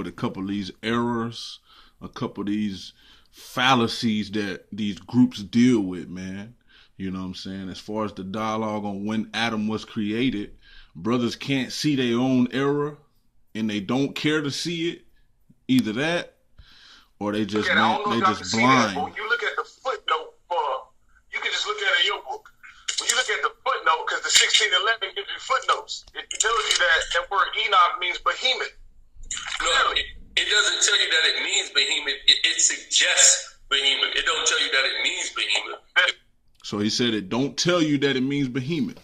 with a couple of these errors, a couple of these fallacies that these groups deal with, man. You know what I'm saying? As far as the dialogue on when Adam was created, brothers can't see their own error and they don't care to see it. Either that or they just blind. When you look at the footnote, you can just look at it in your book. When you look at the footnote, because the 1611 gives you footnotes, it tells you that word Enoch means behemoth. No, it doesn't tell you that it means behemoth. It suggests behemoth. It don't tell you that it means behemoth. So he said it don't tell you that it means behemoth.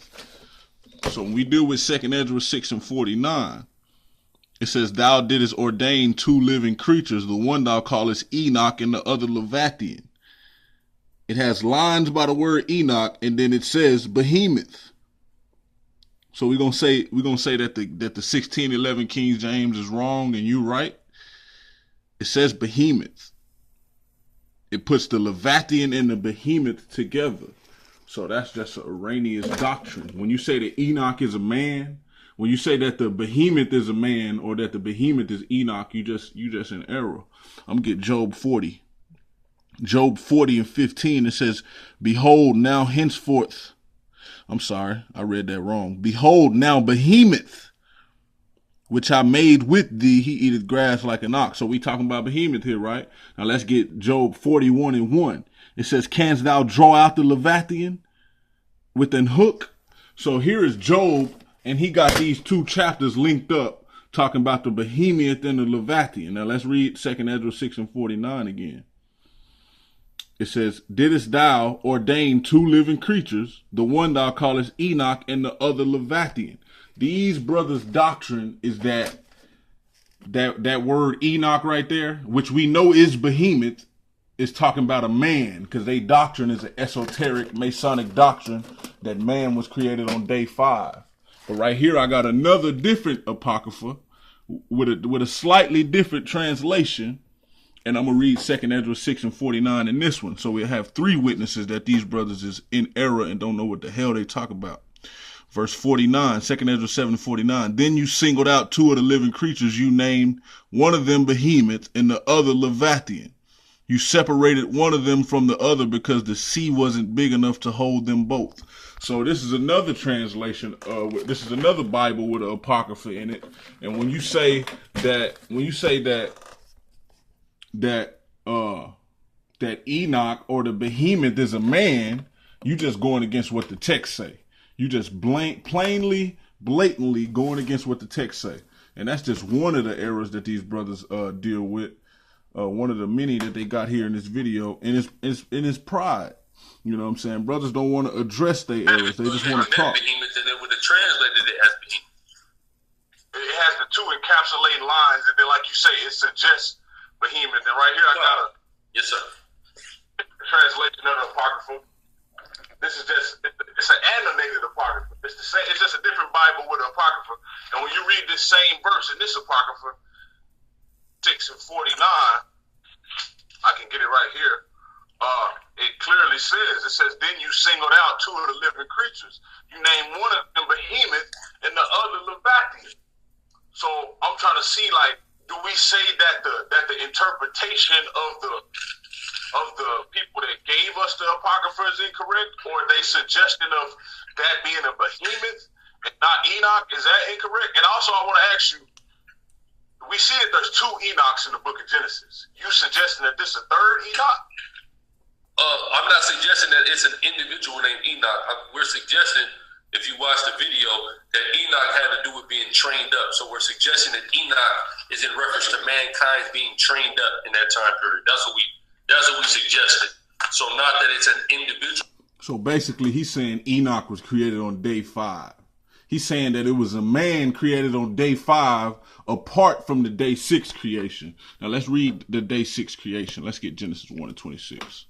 So when we deal with 2 Ezra 6 and 49, it says, thou didst ordain two living creatures, the one thou callest Enoch and the other Leviathan. It has lines by the word Enoch, and then it says behemoth. So we're gonna say that the 1611 King James is wrong and you right. It says behemoth. It puts the Leviathan and the behemoth together. So that's just an erroneous doctrine. When you say that Enoch is a man, when you say that the behemoth is a man or that the behemoth is Enoch, you just in error. I'm gonna get Job 40. Job 40 and 15, it says, behold, now henceforth, I'm sorry, I read that wrong. Behold, now behemoth, which I made with thee, he eateth grass like an ox. So we talking about behemoth here, right? Now let's get Job 41 and 1. It says, canst thou draw out the Leviathan with an hook? So here is Job, and he got these two chapters linked up, talking about the behemoth and the Leviathan. Now let's read 2 Ezra 6 and 49 again. It says, didst thou ordain two living creatures, the one thou callest Enoch and the other Leviathan? These brothers' doctrine is that word Enoch right there, which we know is behemoth, is talking about a man, because they doctrine is an esoteric Masonic doctrine that man was created on day 5. But right here I got another different apocrypha with a slightly different translation. And I'm going to read 2 Ezra 6 and 49 in this one. So we have 3 witnesses that these brothers is in error and don't know what the hell they talk about. Verse 49, 2 Ezra 7:49. Then you singled out 2 of the living creatures. You named one of them Behemoth and the other Leviathan. You separated one of them from the other because the sea wasn't big enough to hold them both. So this is another translation. This is another Bible with an apocrypha in it. And when you say that Enoch or the behemoth is a man, you just going against what the text say. You just blatantly going against what the text say. And that's just one of the errors that these brothers deal with. One of the many that they got here in this video, and it's pride. You know what I'm saying? Brothers don't want to address their errors. They just want to talk. Behemoth, and then with the translated, it has behemoth. It has the 2 encapsulating lines, and then, like you say, it suggests behemoth. And right here, I got a translation of the apocryphal. This is just it's an annotated apocrypha. It's the same. It's just a different Bible with an apocrypha. And when you read this same verse in this apocrypha, 6 and 49, I can get it right here. It clearly says, then you singled out 2 of the living creatures. You named one of them Behemoth and the other Leviathan. So I'm trying to see, like, do we say that the interpretation of the people that gave us the apocrypha is incorrect, or are they suggesting of that being a behemoth and not Enoch? Is that incorrect? And also, I want to ask you, we see that there's 2 Enochs in the book of Genesis. You suggesting that this is a 3rd Enoch? I'm not suggesting that it's an individual named Enoch. We're suggesting, if you watch the video, that Enoch had to do with being trained up. So we're suggesting that Enoch is in reference to mankind being trained up in that time period. That's what we suggested. So not that it's an individual. So basically he's saying Enoch was created on day 5. He's saying that it was a man created on day 5 apart from the day 6 creation. Now let's read the day 6 creation. Let's get Genesis 1 and 26.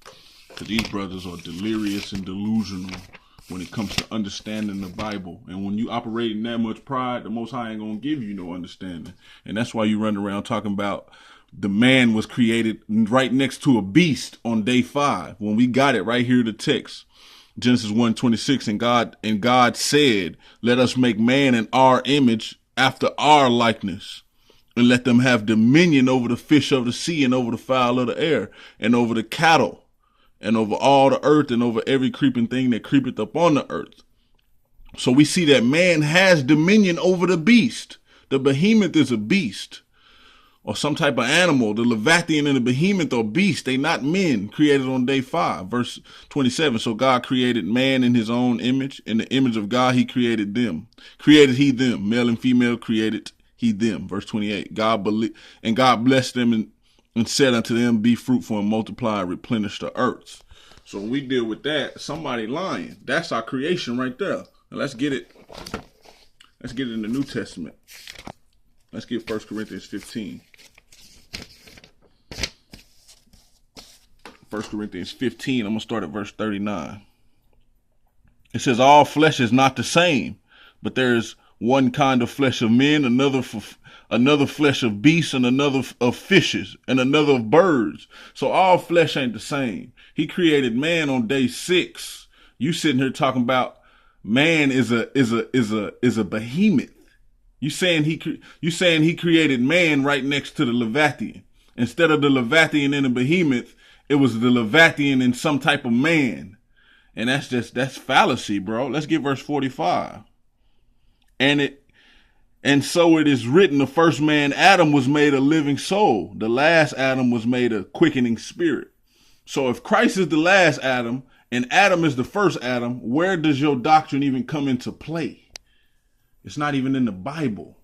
Because these brothers are delirious and delusional when it comes to understanding the Bible. And when you operate in that much pride, the Most High ain't going to give you no understanding. And that's why you run around talking about the man was created right next to a beast on day 5. When we got it right here, the text. Genesis 1:26, and God said, let us make man in our image after our likeness, and let them have dominion over the fish of the sea and over the fowl of the air and over the cattle and over all the earth and over every creeping thing that creepeth upon the earth. So we see that man has dominion over the beast. The behemoth is a beast or some type of animal. The Leviathan and the behemoth are beasts. They not men created on day 5, verse 27. So God created man in his own image. In the image of God, he created them. Created he them. Male and female created he them. Verse 28. God blessed them and said unto them, be fruitful and multiply and replenish the earth. So when we deal with that, somebody lying. That's our creation right there. Now let's get it. Let's get it in the New Testament. Let's get 1 Corinthians 15. 1 Corinthians 15, I'm going to start at verse 39. It says, all flesh is not the same, but there is one kind of flesh of men, another flesh of beasts, and another of fishes, and another of birds. So all flesh ain't the same. He created man on day 6. You sitting here talking about man is a behemoth. You saying he created man right next to the Leviathan. Instead of the Leviathan and the behemoth, it was the Leviathan and some type of man. And that's fallacy, bro. Let's get verse 45. And so it is written, the first man, Adam, was made a living soul. The last Adam was made a quickening spirit. So if Christ is the last Adam and Adam is the first Adam, where does your doctrine even come into play? It's not even in the Bible.